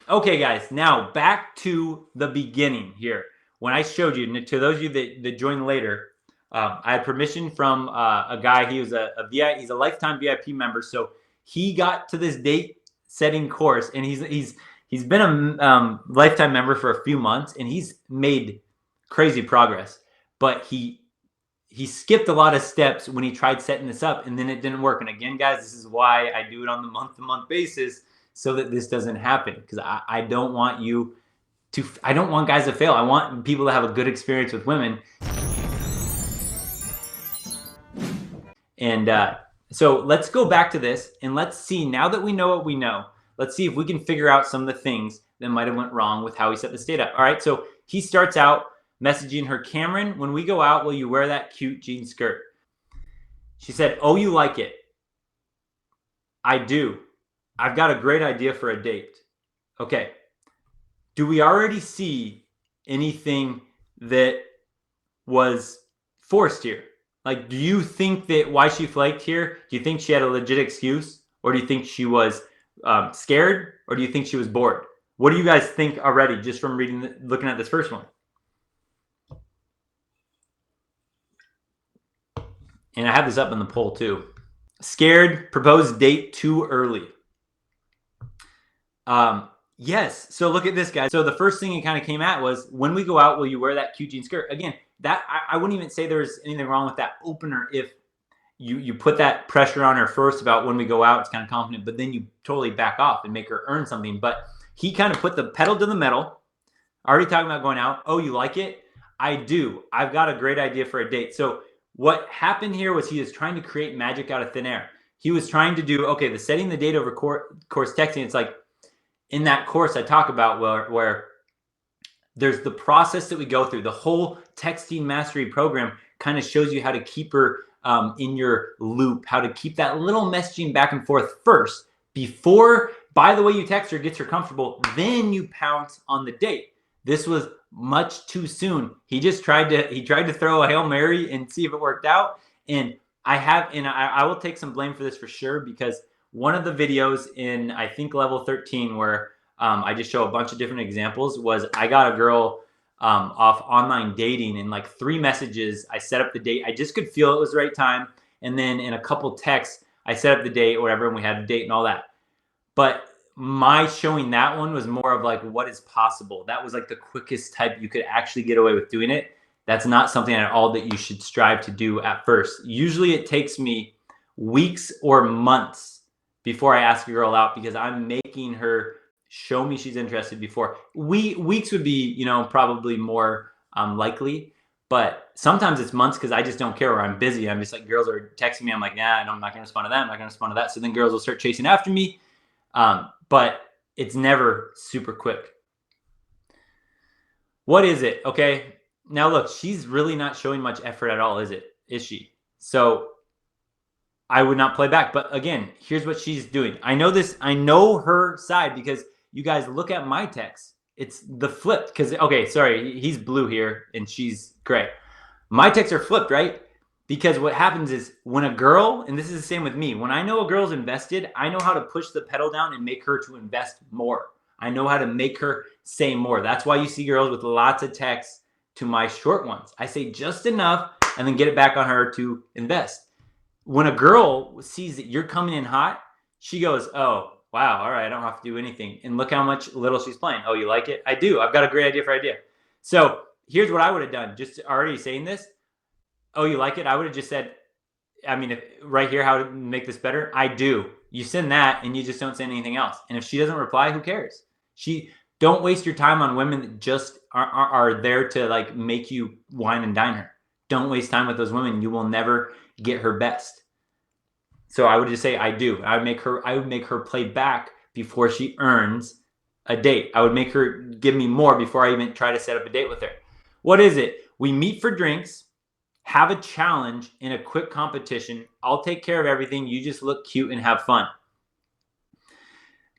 Okay, guys, now back to the beginning here. When I showed you, to those of you that joined later, I had permission from a guy. He was he's a lifetime VIP member. So he got to this date setting course, and he's been a lifetime member for a few months, and he's made crazy progress. But he skipped a lot of steps when he tried setting this up, and then it didn't work. And again, guys, this is why I do it on the month-to-month basis, so that this doesn't happen, because I don't want I don't want guys to fail. I want people to have a good experience with women. And so let's go back to this, and let's see, now that we know what we know, let's see if we can figure out some of the things that might have went wrong with how he set this date up. All right, so he starts out messaging her, Cameron, when we go out, will you wear that cute jean skirt? She said, oh, you like it? I do. I've got a great idea for a date. Okay. Do we already see anything that was forced here? Like, do you think that why she flaked here? Do you think she had a legit excuse? Or do you think she was scared? Or do you think she was bored? What do you guys think already, just from looking at this first one? And I have this up in the poll too. Scared, proposed date too early. Yes. So look at this, guys. So the first thing it kind of came at was, when we go out, will you wear that cute jean skirt? Again, that I wouldn't even say there's anything wrong with that opener if you put that pressure on her first about when we go out, it's kind of confident, but then you totally back off and make her earn something. But he kind of put the pedal to the metal, already talking about going out. Oh, you like it? I do. I've got a great idea for a date. So what happened here was he was trying to create magic out of thin air. He was trying to do, okay, the setting the date over course texting. It's like, in that course I talk about where there's the process that we go through. The whole texting mastery program kind of shows you how to keep her in your loop, how to keep that little messaging back and forth first, before, by the way, you text her, gets her comfortable, then you pounce on the date. This was much too soon. He just tried to throw a Hail Mary and see if it worked out. And I will take some blame for this for sure, because one of the videos in, I think, level 13, where I just show a bunch of different examples, was I got a girl off online dating. In like 3 messages, I set up the date. I just could feel it was the right time. And then in a couple texts, I set up the date or whatever, and we had a date and all that. But my showing that one was more of like, what is possible. That was like the quickest type you could actually get away with doing it. That's not something at all that you should strive to do at first. Usually it takes me weeks or months before I ask a girl out, because I'm making her show me she's interested before. Weeks would be, you know, probably more likely, but sometimes it's months, because I just don't care, or I'm busy. I'm just like, girls are texting me, I'm like, nah, I'm not gonna respond to that, I'm not gonna respond to that. So then girls will start chasing after me, but it's never super quick. What is it? Okay, now look, she's really not showing much effort at all, is she? So I would not play back. But again, here's what she's doing. I know this. I know her side, because you guys look at my text. It's the flipped, because, okay, sorry, he's blue here and she's gray. My texts are flipped, right? Because what happens is, when a girl, and this is the same with me, when I know a girl's invested, I know how to push the pedal down and make her to invest more. I know how to make her say more. That's why you see girls with lots of texts to my short ones. I say just enough and then get it back on her to invest. When a girl sees that you're coming in hot, she goes, oh, wow, all right, I don't have to do anything. And look how much little she's playing. Oh, you like it? I do. I've got a great idea for idea. So here's what I would have done, just already saying this. Oh, you like it? I would have just said, I mean, right here, how to make this better. I do. You send that and you just don't say anything else. And if she doesn't reply, who cares? Don't waste your time on women that just are there to like make you wine and dine her. Don't waste time with those women. You will never get her best. So I would just say, I do. I would make her play back before she earns a date. I would make her give me more before I even try to set up a date with her. What is it? We meet for drinks, have a challenge in a quick competition. I'll take care of everything. You just look cute and have fun.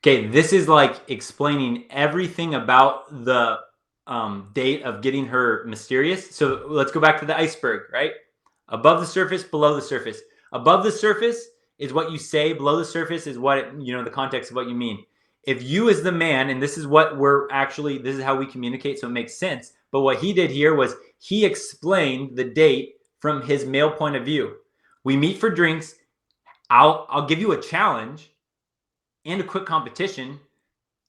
Okay, this is like explaining everything about the date of getting her mysterious. So let's go back to the iceberg, right? Above the surface, below the surface. Above the surface is what you say. Below the surface is what, the context of what you mean. if you as the man, and this is what this is how we communicate, so it makes sense. But what he did here was he explained the date from his male point of view. We meet for drinks. I'll give you a challenge and a quick competition.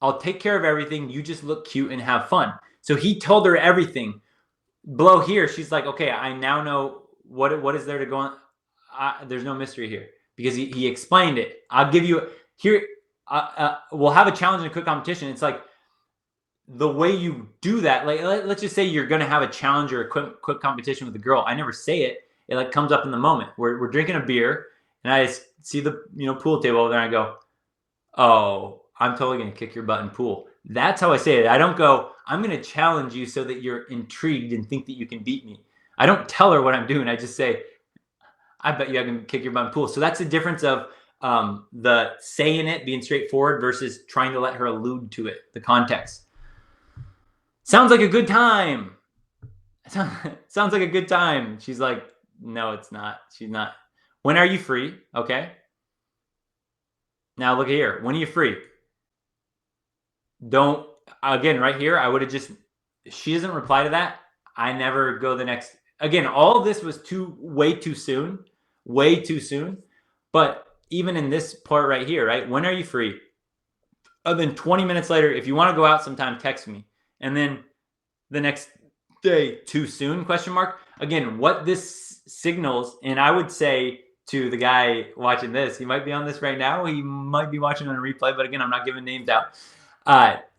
I'll take care of everything. You just look cute and have fun. So he told her everything. Below here, she's like, okay, I now know what is there to go on. There's no mystery here because he explained it. I'll give you here. We'll have a challenge and a quick competition. It's like the way you do that. Like, let's just say you're going to have a challenge or a quick competition with a girl. I never say it. It like comes up in the moment. We're drinking a beer and I see the pool table over there and I go, oh, I'm totally going to kick your butt in pool. That's how I say it. I don't go, I'm going to challenge you so that you're intrigued and think that you can beat me. I don't tell her what I'm doing. I just say, I bet you I can kick your butt in pool. So that's the difference of the saying it, being straightforward versus trying to let her allude to it, the context. Sounds like a good time. Sounds like a good time. She's like, no, it's not. She's not. When are you free? Okay. Now look here. When are you free? Don't, again, right here, I would have just, she doesn't reply to that. I never go the next, again, all of this was way too soon. But even in this part right here, right? When are you free? And then 20 minutes later, if you want to go out sometime, text me. And then the next day, too soon, question mark. Again, what this signals, and I would say to the guy watching this, he might be on this right now. He might be watching on a replay, but again, I'm not giving names out.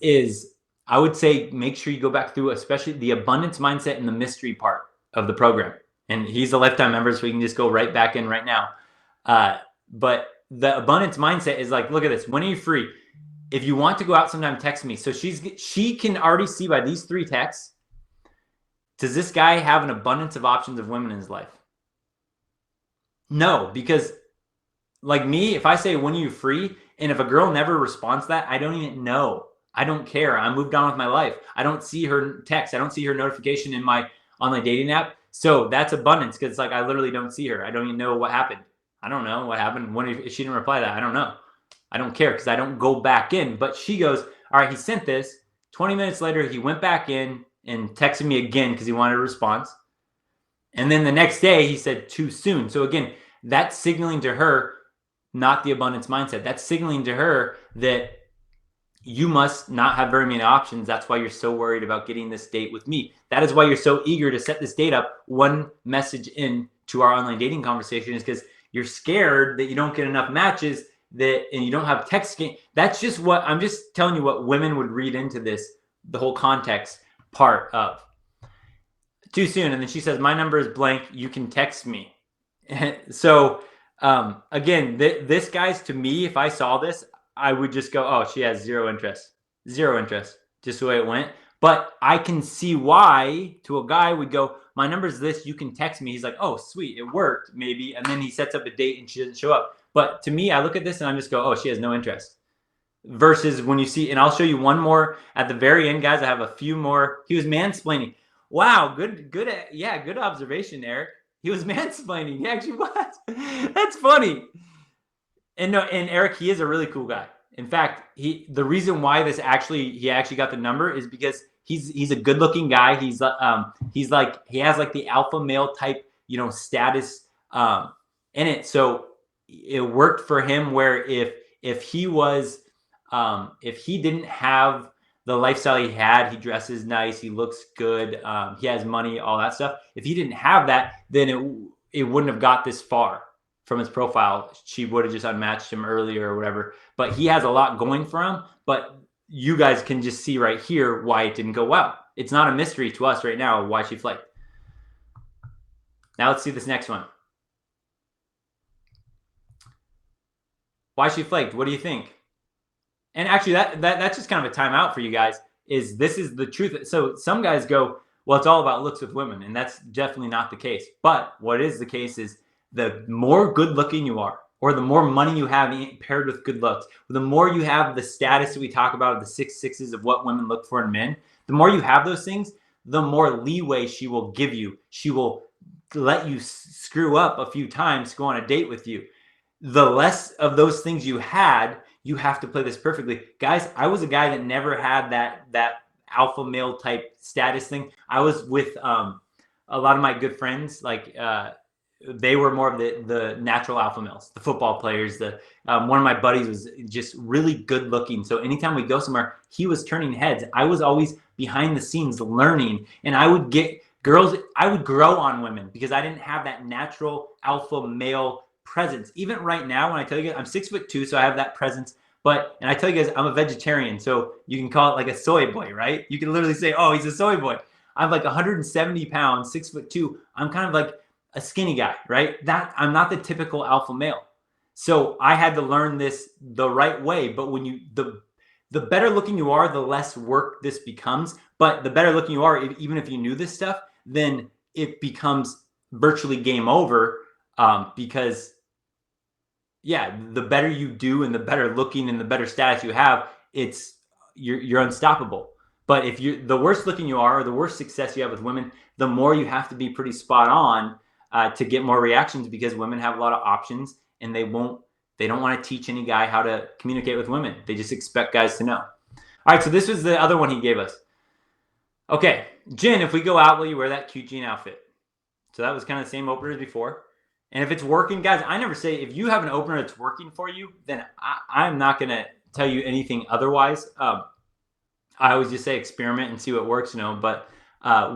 Is I would say make sure you go back through, especially the abundance mindset and the mystery part of the program. And he's a lifetime member, so we can just go right back in right now. But the abundance mindset is like, look at this. When are you free? If you want to go out sometime, text me. So she can already see by these 3 texts, does this guy have an abundance of options of women in his life? No, because like me, if I say, when are you free? And if a girl never responds to that, I don't even know. I don't care. I moved on with my life. I don't see her text. I don't see her notification in my online dating app. So that's abundance because it's like I literally don't see her. I don't even know what happened. I don't know what happened. If she didn't reply to that, I don't know. I don't care because I don't go back in. But she goes, all right, he sent this. 20 minutes later, he went back in and texted me again because he wanted a response. And then the next day, he said, too soon. So again, that's signaling to her, not the abundance mindset. That's signaling to her that you must not have very many options. That's why you're so worried about getting this date with me. That is why you're so eager to set this date up one message in to our online dating conversation, is because you're scared that you don't get enough matches and you don't have text game. That's just what I'm just telling you what women would read into this, the whole context part of too soon. And then she says, my number is blank. You can text me. So again, this guys, to me, if I saw this, I would just go, oh, she has zero interest, just the way it went. But I can see why to a guy would go, my number is this, you can text me. He's like, oh, sweet, it worked, maybe. And then he sets up a date and she doesn't show up. But to me, I look at this and I just go, oh, she has no interest. Versus when you see, and I'll show you one more at the very end, guys. I have a few more. He was mansplaining. Wow, good observation, Eric. He was mansplaining. He actually was. That's funny. And no, and Eric, he is a really cool guy. In fact, the reason why he actually got the number is because he's a good-looking guy. He has like the alpha male type, status in it. So it worked for him where if he didn't have the lifestyle he had, he dresses nice, he looks good, he has money, all that stuff. If he didn't have that, then it wouldn't have got this far from his profile. She would have just unmatched him earlier or whatever. But he has a lot going for him. But you guys can just see right here why it didn't go well. It's not a mystery to us right now why she flaked. Now let's see this next one. Why she flaked? What do you think? And actually, that's just kind of a timeout for you guys. This is the truth. So some guys go, well, it's all about looks with women, and that's definitely not the case. But what is the case is the more good looking you are, or the more money you have paired with good looks, the more you have the status that we talk about, the 6 6s of what women look for in men, the more you have those things, the more leeway she will give you. She will let you screw up a few times to go on a date with you. The less of those things you had, you have to play this perfectly. Guys, I was a guy that never had that alpha male type status thing. I was with a lot of my good friends, like they were more of the natural alpha males, the football players. One of my buddies was just really good looking. So anytime we go somewhere, he was turning heads. I was always behind the scenes learning, and I would get girls. I would grow on women because I didn't have that natural alpha male presence. Even right now, when I tell you guys, I'm 6'2", so I have that presence. And I tell you guys, I'm a vegetarian, so you can call it like a soy boy, right? You can literally say, oh, he's a soy boy. I'm like 170 pounds, 6'2". I'm kind of like a skinny guy, right? That I'm not the typical alpha male. So I had to learn this the right way. But when the better looking you are, the less work this becomes. But the better looking you are, even if you knew this stuff, then it becomes virtually game over, because yeah, the better you do and the better looking and the better status you have, you're unstoppable. But if you're the worse looking you are, or the worse success you have with women, the more you have to be pretty spot on to get more reactions, because women have a lot of options, and they don't want to teach any guy how to communicate with women. They just expect guys to know. All right, so this was the other one he gave us. Okay, Jen, if we go out, will you wear that cute jean outfit? So that was kind of the same opener as before. And if it's working, guys, I never say, if you have an opener that's working for you, then I'm not going to tell you anything otherwise. I always just say experiment and see what works, But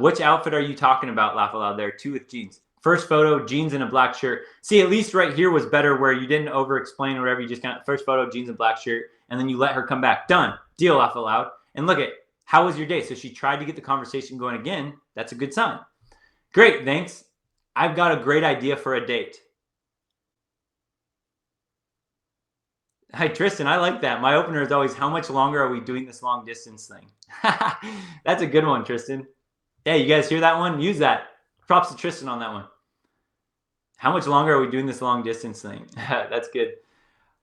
which outfit are you talking about, Laugh Aloud there? 2 with jeans. First photo, jeans and a black shirt. See, at least right here was better, where you didn't over-explain or whatever. You just kind of, first photo, jeans and black shirt, and then you let her come back. Done. Deal, Laugh Aloud. And look at, how was your day? So she tried to get the conversation going again. That's a good sign. Great, thanks. I've got a great idea for a date. Hi, Tristan. I like that. My opener is always, how much longer are we doing this long distance thing? That's a good one, Tristan. Hey, you guys hear that one? Use that. Props to Tristan on that one. How much longer are we doing this long distance thing? That's good.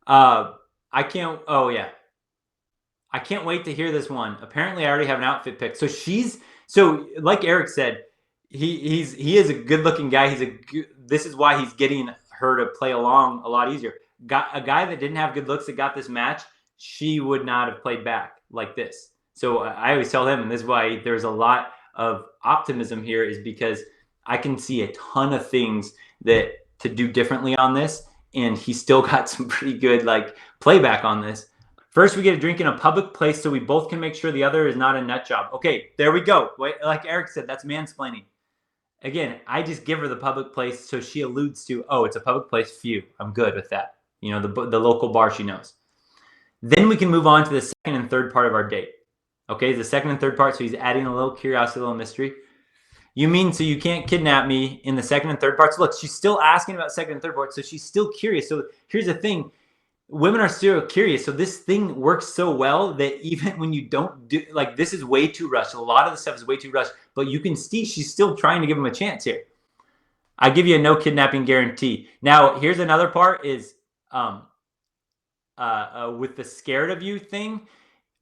I can't wait to hear this one. Apparently, I already have an outfit pick. So like Eric said, he is a good looking guy. This is why he's getting her to play along a lot easier. Got a guy that didn't have good looks that got this match, she would not have played back like this. So I always tell him, and this is why there's a lot of optimism here, is because I can see a ton of things that to do differently on this, and he still got some pretty good playback on this. First, we get a drink in a public place so we both can make sure the other is not a nut job. Okay, there we go. Wait, like Eric said, that's mansplaining. Again, I just give her the public place, so she alludes to, oh, it's a public place. Phew, I'm good with that. The local bar she knows. Then we can move on to the second and third part of our date. Okay, the second and third part, so he's adding a little curiosity, a little mystery. You mean so you can't kidnap me in the second and third parts? Look, she's still asking about second and third parts, so she's still curious. So here's the thing. Women are still curious. So this thing works so well that even when you don't do, this is way too rushed. A lot of the stuff is way too rushed, but you can see she's still trying to give him a chance here. I give you a no kidnapping guarantee. Now, here's another part is with the scared of you thing.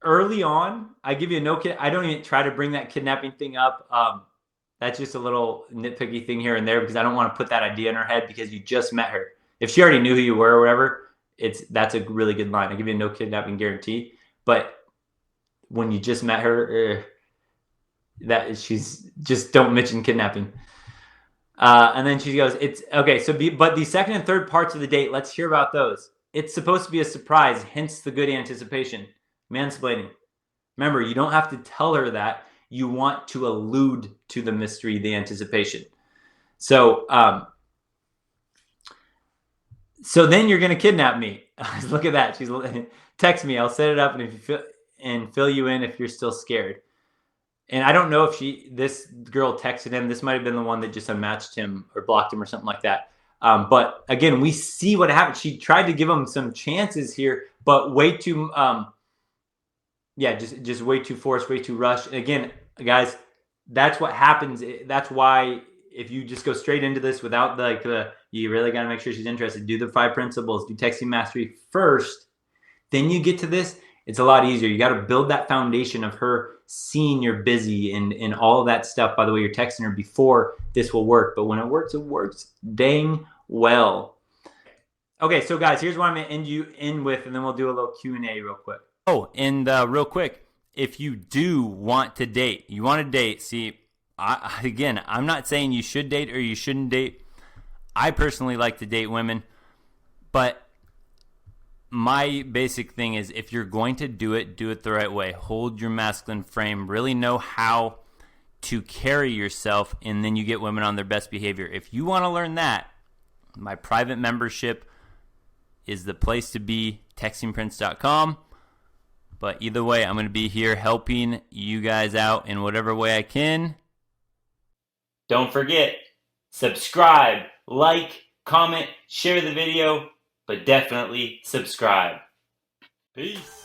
Early on, I give you a no kid. I don't even try to bring that kidnapping thing up. That's just a little nitpicky thing here and there, because I don't want to put that idea in her head, because you just met her. If she already knew who you were or whatever, that's a really good line. I give you a no kidnapping guarantee. But when you just met her, she's just, don't mention kidnapping. And then she goes, it's okay. But the second and third parts of the date, let's hear about those. It's supposed to be a surprise, hence the good anticipation. Mansplaining. Remember, you don't have to tell her that. You want to allude to the mystery, the anticipation. So then you're going to kidnap me. Look at that. She's text me. I'll set it up, and if you fill you in if you're still scared. And I don't know if this girl texted him. This might have been the one that just unmatched him or blocked him or something like that. But again, we see what happened. She tried to give him some chances here, but way too, just way too forced, way too rushed. And again, guys, that's what happens. That's why if you just go straight into this without you really got to make sure she's interested. Do the 5 principles. Do texting mastery first. Then you get to this. It's a lot easier. You got to build that foundation of her seeing you're busy and all of that stuff. By the way, you're texting her before this will work. But when it works dang well. Okay, so guys, here's what I'm gonna end you in with, and then we'll do a little Q&A real quick. Oh, and real quick, if you do want to date, see, again, I'm not saying you should date or you shouldn't date. I personally like to date women, but my basic thing is if you're going to do it the right way. Hold your masculine frame, really know how to carry yourself, and then you get women on their best behavior. If you want to learn that, my private membership is the place to be, textingprince.com. But either way, I'm going to be here helping you guys out in whatever way I can. Don't forget, subscribe, like, comment, share the video, but definitely subscribe. Peace.